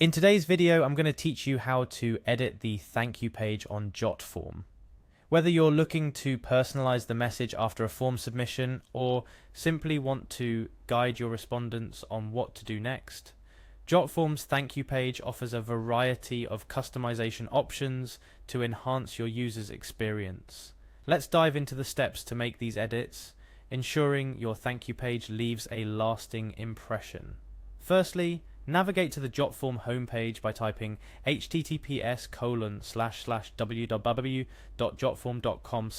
In today's video, I'm going to teach you how to edit the thank you page on Jotform. Whether you're looking to personalize the message after a form submission or simply want to guide your respondents on what to do next, Jotform's thank you page offers a variety of customization options to enhance your user's experience. Let's dive into the steps to make these edits, ensuring your thank you page leaves a lasting impression. Firstly, navigate to the Jotform homepage by typing https://www.jotform.com/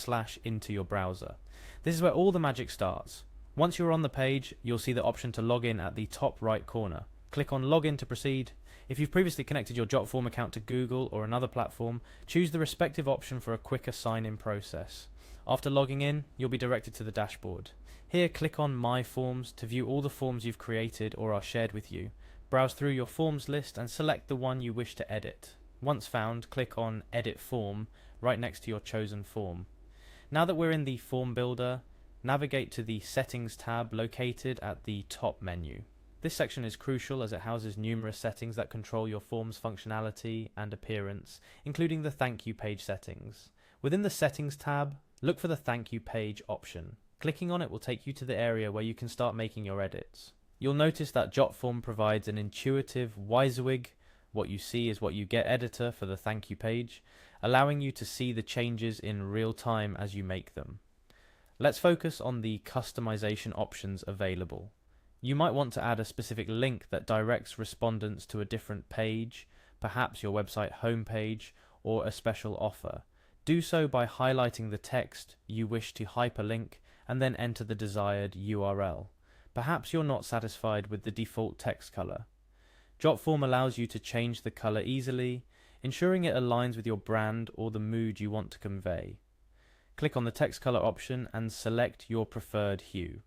into your browser. This is where all the magic starts. Once you're on the page, you'll see the option to log in at the top right corner. Click on Login to proceed. If you've previously connected your Jotform account to Google or another platform, choose the respective option for a quicker sign-in process. After logging in, you'll be directed to the dashboard. Here, click on My Forms to view all the forms you've created or are shared with you. Browse through your forms list and select the one you wish to edit. Once found, click on Edit Form right next to your chosen form. Now that we're in the Form Builder, navigate to the Settings tab located at the top menu. This section is crucial as it houses numerous settings that control your form's functionality and appearance, including the Thank You page settings. Within the Settings tab, look for the Thank You page option. Clicking on it will take you to the area where you can start making your edits. You'll notice that Jotform provides an intuitive WYSIWYG, what you see is what you get editor for the thank you page, allowing you to see the changes in real time as you make them. Let's focus on the customization options available. You might want to add a specific link that directs respondents to a different page, perhaps your website homepage or a special offer. Do so by highlighting the text you wish to hyperlink and then enter the desired URL. Perhaps you're not satisfied with the default text color. Jotform allows you to change the color easily, ensuring it aligns with your brand or the mood you want to convey. Click on the text color option and select your preferred hue.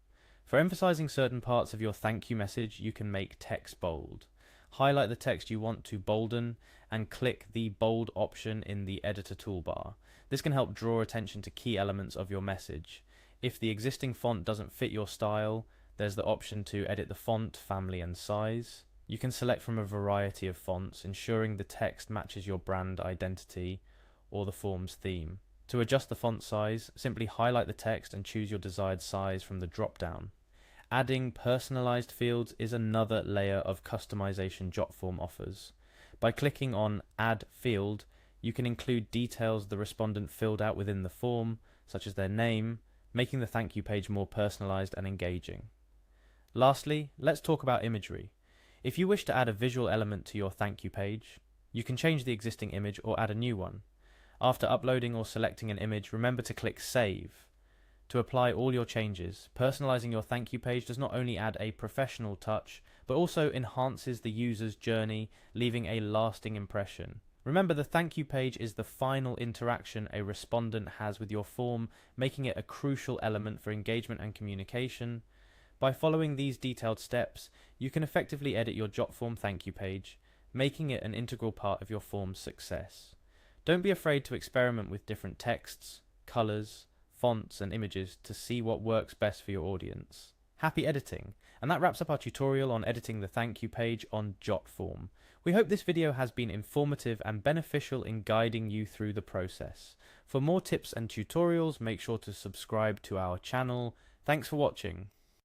For emphasizing certain parts of your thank you message, you can make text bold. Highlight the text you want to bolden and click the bold option in the editor toolbar. This can help draw attention to key elements of your message. If the existing font doesn't fit your style, there's the option to edit the font, family and size. You can select from a variety of fonts, ensuring the text matches your brand identity or the form's theme. To adjust the font size, simply highlight the text and choose your desired size from the drop-down. Adding personalized fields is another layer of customization Jotform offers. By clicking on Add Field, you can include details the respondent filled out within the form, such as their name, making the thank you page more personalized and engaging. Lastly, let's talk about imagery. If you wish to add a visual element to your thank you page, you can change the existing image or add a new one. After uploading or selecting an image, remember to click Save to apply all your changes. Personalizing your thank you page does not only add a professional touch, but also enhances the user's journey, leaving a lasting impression. Remember, the thank you page is the final interaction a respondent has with your form, making it a crucial element for engagement and communication. By following these detailed steps, you can effectively edit your Jotform thank you page, making it an integral part of your form's success. Don't be afraid to experiment with different texts, colors, fonts and images to see what works best for your audience. Happy editing! And that wraps up our tutorial on editing the thank you page on Jotform. We hope this video has been informative and beneficial in guiding you through the process. For more tips and tutorials, make sure to subscribe to our channel. Thanks for watching.